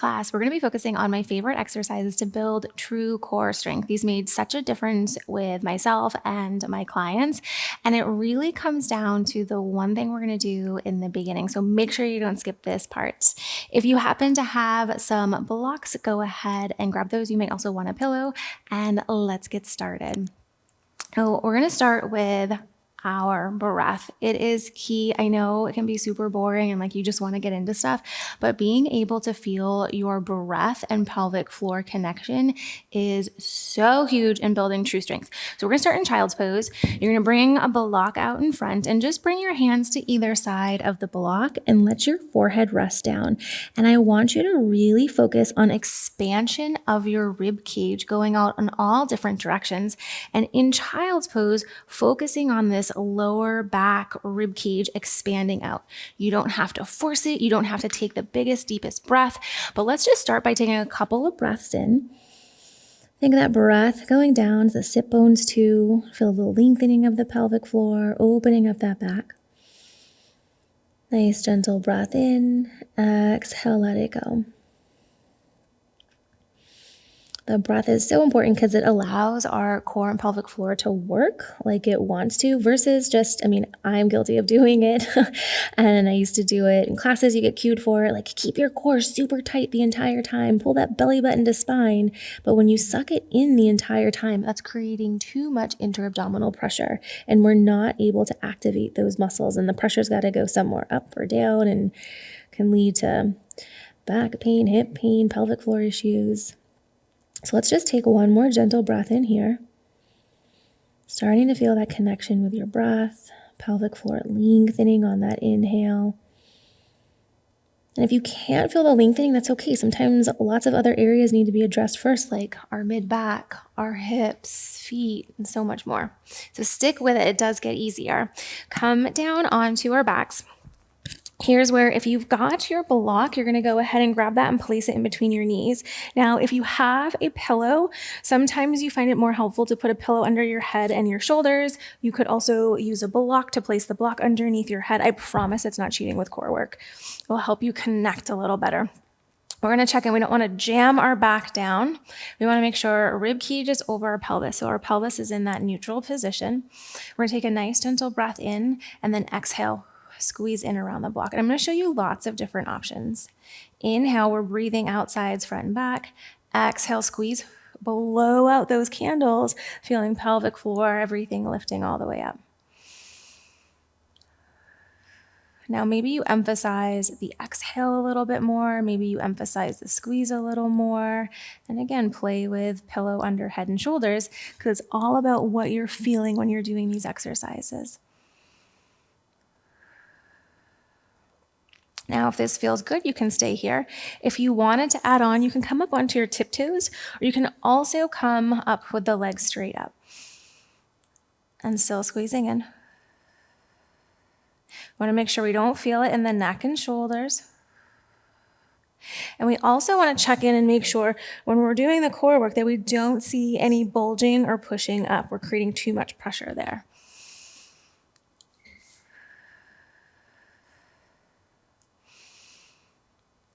class, we're going to be focusing on my favorite exercises to build true core strength. These made such a difference with myself and my clients, and it really comes down to the one thing we're going to do in the beginning. So make sure you don't skip this part. If you happen to have some blocks, go ahead and grab those. You might also want a pillow, and let's get started. So we're going to start with our breath. It is key. I know it can be super boring and like you just want to get into stuff, but being able to feel your breath and pelvic floor connection is so huge in building true strength. So we're going to start in child's pose. You're going to bring a block out in front and just bring your hands to either side of the block and let your forehead rest down. And I want you to really focus on expansion of your rib cage going out in all different directions. And in child's pose, focusing on this lower back rib cage expanding out. You don't have to force it. You don't have to take the biggest, deepest breath, but let's just start by taking a couple of breaths in. Think of that breath going down to the sit bones too. Feel the lengthening of the pelvic floor, opening up that back. Nice gentle breath in. Exhale, let it go. The breath is so important because it allows our core and pelvic floor to work like it wants to versus just, I'm guilty of doing it. And I used to do it in classes. You get cued for it. Like keep your core super tight the entire time. Pull that belly button to spine. But when you suck it in the entire time, that's creating too much inter-abdominal pressure. And we're not able to activate those muscles. And the pressure's got to go somewhere up or down and can lead to back pain, hip pain, pelvic floor issues. So let's just take one more gentle breath in here. Starting to feel that connection with your breath, pelvic floor lengthening on that inhale. And if you can't feel the lengthening, that's okay. Sometimes lots of other areas need to be addressed first, like our mid-back, our hips, feet, and so much more. So stick with it. It does get easier. Come down onto our backs. Here's where if you've got your block, you're going to go ahead and grab that and place it in between your knees. Now, if you have a pillow, sometimes you find it more helpful to put a pillow under your head and your shoulders. You could also use a block to place the block underneath your head. I promise it's not cheating with core work. It will help you connect a little better. We're going to check in. We don't want to jam our back down. We want to make sure our rib cage is over our pelvis. So our pelvis is in that neutral position. We're going to take a nice gentle breath in and then exhale. Squeeze in around the block. And I'm going to show you lots of different options. Inhale, we're breathing out sides, front and back. Exhale, squeeze, blow out those candles, feeling pelvic floor, everything lifting all the way up. Now, maybe you emphasize the exhale a little bit more. Maybe you emphasize the squeeze a little more. And again, play with pillow under head and shoulders because it's all about what you're feeling when you're doing these exercises. Now, if this feels good, you can stay here. If you wanted to add on, you can come up onto your tiptoes, or you can also come up with the legs straight up. And still squeezing in. Want to make sure we don't feel it in the neck and shoulders. And we also want to check in and make sure when we're doing the core work that we don't see any bulging or pushing up. We're creating too much pressure there.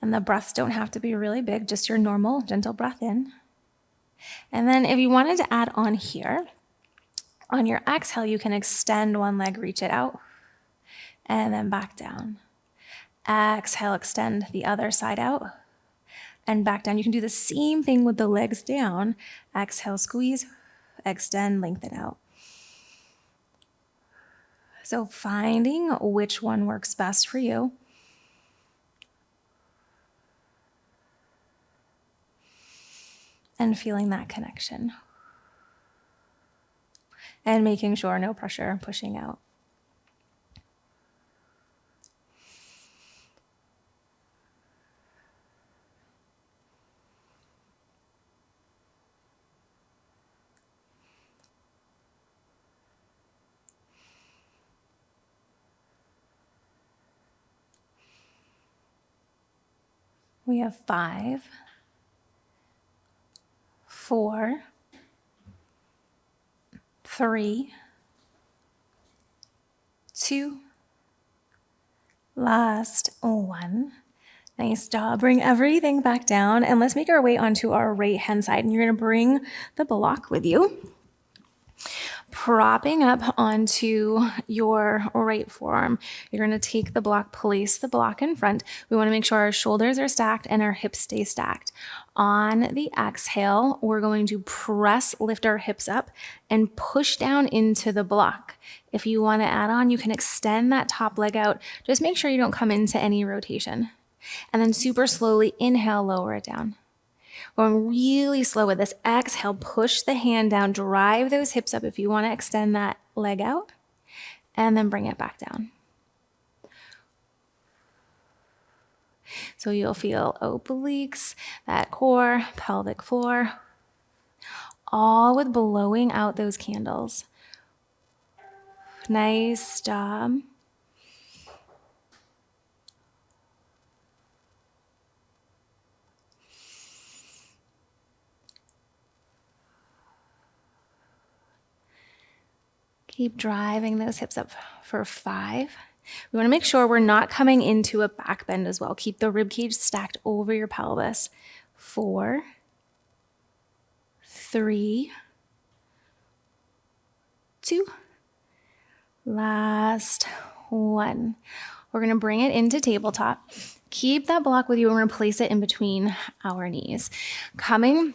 And the breaths don't have to be really big, just your normal gentle breath in. And then if you wanted to add on here, on your exhale, you can extend one leg, reach it out, and then back down. Exhale, extend the other side out, and back down. You can do the same thing with the legs down. Exhale, squeeze, extend, lengthen out. So finding which one works best for you. And feeling that connection. And making sure no pressure pushing out. We have 5, 4, 3, 2, last 1. Nice job. Bring everything back down and let's make our way onto our right hand side. And you're going to bring the block with you, propping up onto your right forearm. You're going to take the block, place the block in front. We want to make sure our shoulders are stacked and our hips stay stacked. On the exhale, we're going to lift our hips up and push down into the block. If you want to add on, you can extend that top leg out. Just make sure you don't come into any rotation. And then super slowly inhale, lower it down. Going really slow with this. Exhale, push the hand down, drive those hips up if you want to extend that leg out, and then bring it back down. So you'll feel obliques, that core, pelvic floor, all with blowing out those candles. Nice job. Keep driving those hips up for 5. We want to make sure we're not coming into a back bend as well. Keep the rib cage stacked over your pelvis. 4, 3, 2, last 1. We're going to bring it into tabletop. Keep that block with you and we're going to place it in between our knees. Coming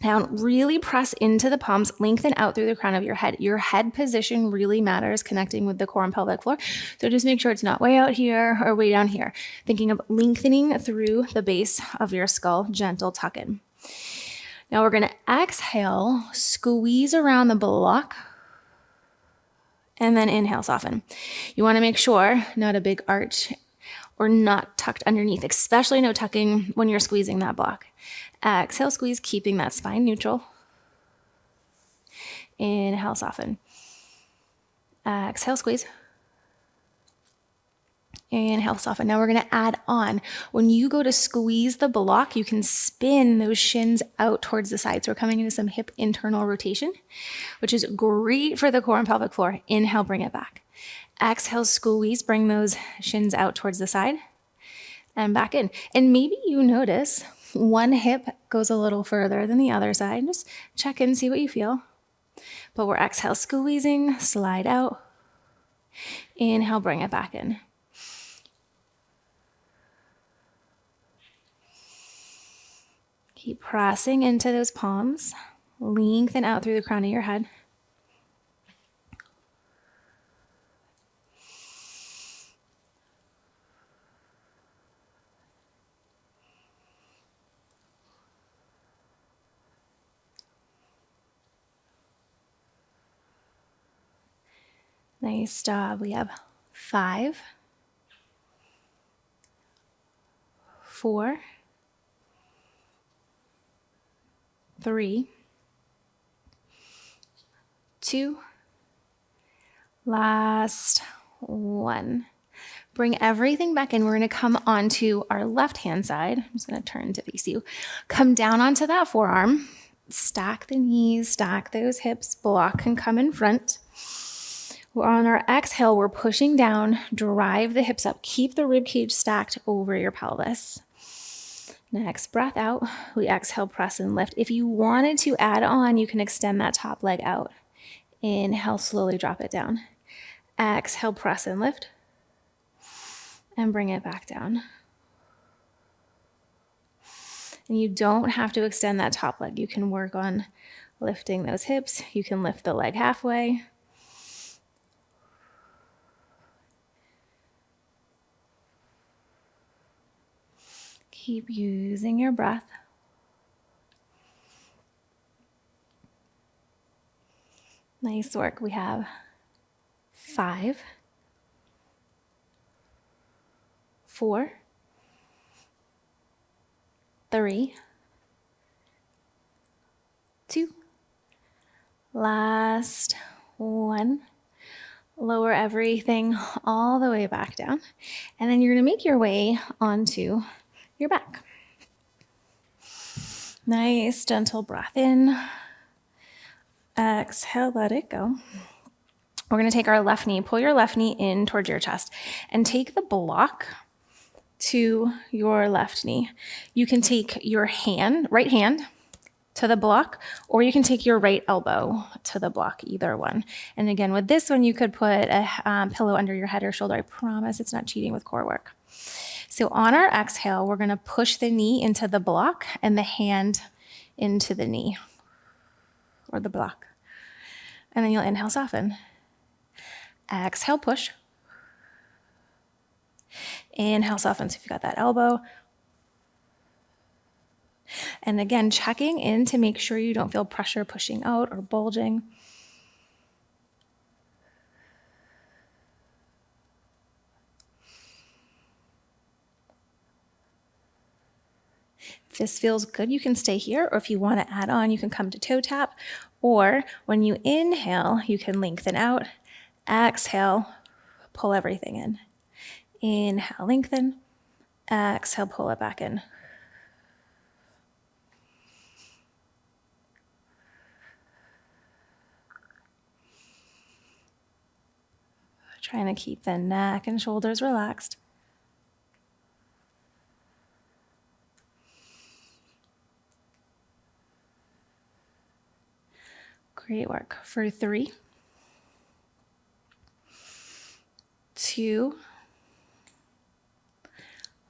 down, really press into the palms, lengthen out through the crown of your head. Your head position really matters, connecting with the core and pelvic floor. So just make sure it's not way out here or way down here. Thinking of lengthening through the base of your skull, gentle tuck in. Now we're going to exhale, squeeze around the block, and then inhale, soften. You want to make sure not a big arch or not tucked underneath, especially no tucking when you're squeezing that block. Exhale, squeeze, keeping that spine neutral. Inhale, soften. Exhale, squeeze. Inhale, soften. Now we're going to add on. When you go to squeeze the block, you can spin those shins out towards the side. So we're coming into some hip internal rotation, which is great for the core and pelvic floor. Inhale, bring it back. Exhale, squeeze, bring those shins out towards the side and back in. And maybe you notice one hip goes a little further than the other side. Just check in, see what you feel. But we're exhale, squeezing, slide out. Inhale, bring it back in. Keep pressing into those palms. Lengthen out through the crown of your head. Nice job. We have 5, 4, 3, 2, last 1. Bring everything back in. We're going to come onto our left-hand side. I'm just going to turn to face you. Come down onto that forearm. Stack the knees, stack those hips. Block can come in front. We're on our exhale, we're pushing down, drive the hips up. Keep the rib cage stacked over your pelvis. Next breath out, we exhale, press and lift. If you wanted to add on, you can extend that top leg out. Inhale, slowly drop it down. Exhale, press and lift. And bring it back down. And you don't have to extend that top leg. You can work on lifting those hips. You can lift the leg halfway. Keep using your breath. Nice work. We have 5, 4, 3, 2, last 1. Lower everything all the way back down. And then you're going to make your way onto your back. Nice, gentle breath in. Exhale, let it go. We're going to take our left knee, pull your left knee in towards your chest, and take the block to your left knee. You can take your right hand to the block, or you can take your right elbow to the block, either one. And again, with this one, you could put a pillow under your head or shoulder. I promise it's not cheating with core work. So on our exhale, we're gonna push the knee into the block and the hand into the knee or the block. And then you'll inhale, soften. Exhale, push. Inhale, soften. So if you got that elbow. And again, checking in to make sure you don't feel pressure pushing out or bulging. If this feels good, you can stay here, or if you want to add on, you can come to toe tap, or when you inhale, you can lengthen out. Exhale, pull everything in. Inhale, lengthen. Exhale, pull it back in. Trying to keep the neck and shoulders relaxed. Great work. For 3, 2,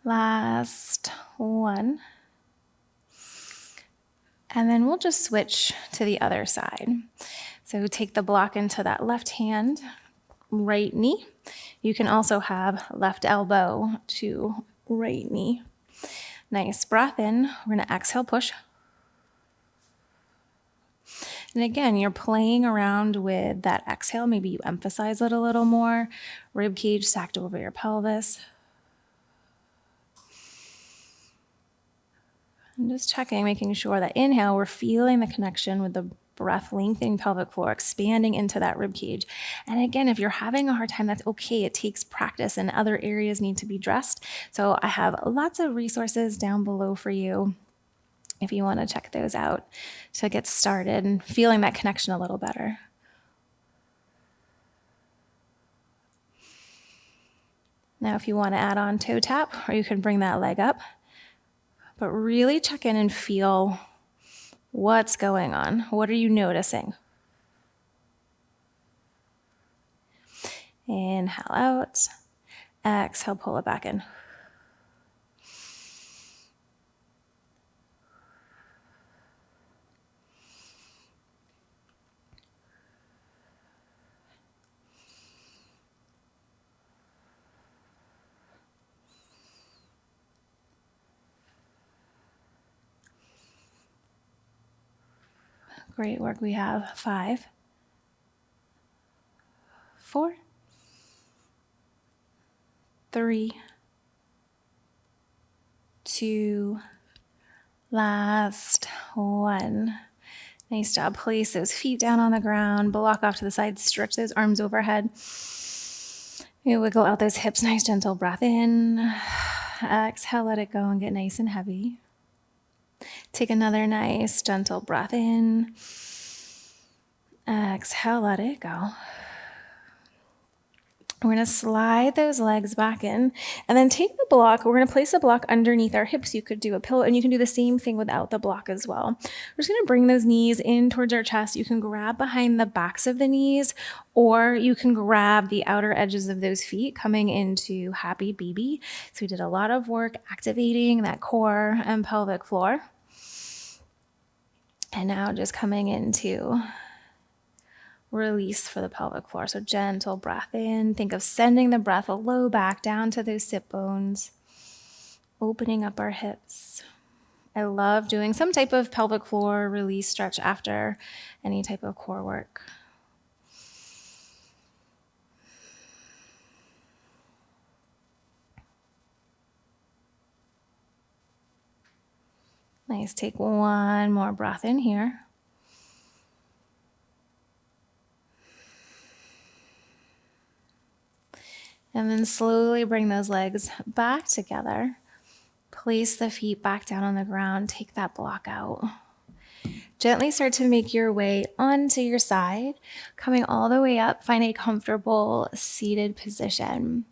last 1. And then we'll just switch to the other side. So take the block into that left hand, right knee. You can also have left elbow to right knee. Nice breath in. We're gonna exhale, push. And again, you're playing around with that exhale. Maybe you emphasize it a little more. Rib cage stacked over your pelvis. And just checking, making sure that inhale, we're feeling the connection with the breath, lengthening pelvic floor, expanding into that rib cage. And again, if you're having a hard time, that's okay. It takes practice and other areas need to be dressed. So I have lots of resources down below for you if you want to check those out to get started and feeling that connection a little better. Now, if you want to add on toe tap, or you can bring that leg up, but really check in and feel what's going on. What are you noticing? Inhale out. Exhale, pull it back in. Great work. We have 5, 4, 3, 2, last 1. Nice job. Place those feet down on the ground, block off to the side, stretch those arms overhead. You wiggle out those hips, nice gentle breath in. Exhale, let it go and get nice and heavy. Take another nice gentle breath in. Exhale, let it go. We're going to slide those legs back in and then take the block. We're going to place the block underneath our hips. You could do a pillow, and you can do the same thing without the block as well. We're just going to bring those knees in towards our chest. You can grab behind the backs of the knees, or you can grab the outer edges of those feet coming into happy baby. So we did a lot of work activating that core and pelvic floor. And now just coming into release for the pelvic floor. So gentle breath in. Think of sending the breath low back down to those sit bones, opening up our hips. I love doing some type of pelvic floor release stretch after any type of core work. Nice. Take one more breath in here. And then slowly bring those legs back together. Place the feet back down on the ground. Take that block out. Gently start to make your way onto your side. Coming all the way up, find a comfortable seated position.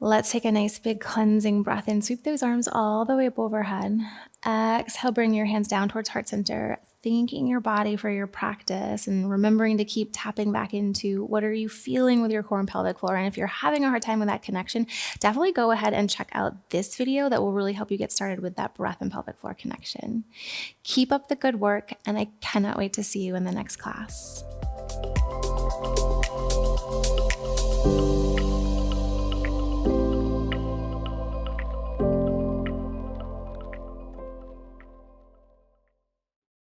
Let's take a nice big cleansing breath in. Sweep those arms all the way up overhead. Exhale, bring your hands down towards heart center, thanking your body for your practice and remembering to keep tapping back into what are you feeling with your core and pelvic floor. And if you're having a hard time with that connection, definitely go ahead and check out this video that will really help you get started with that breath and pelvic floor connection. Keep up the good work, and I cannot wait to see you in the next class.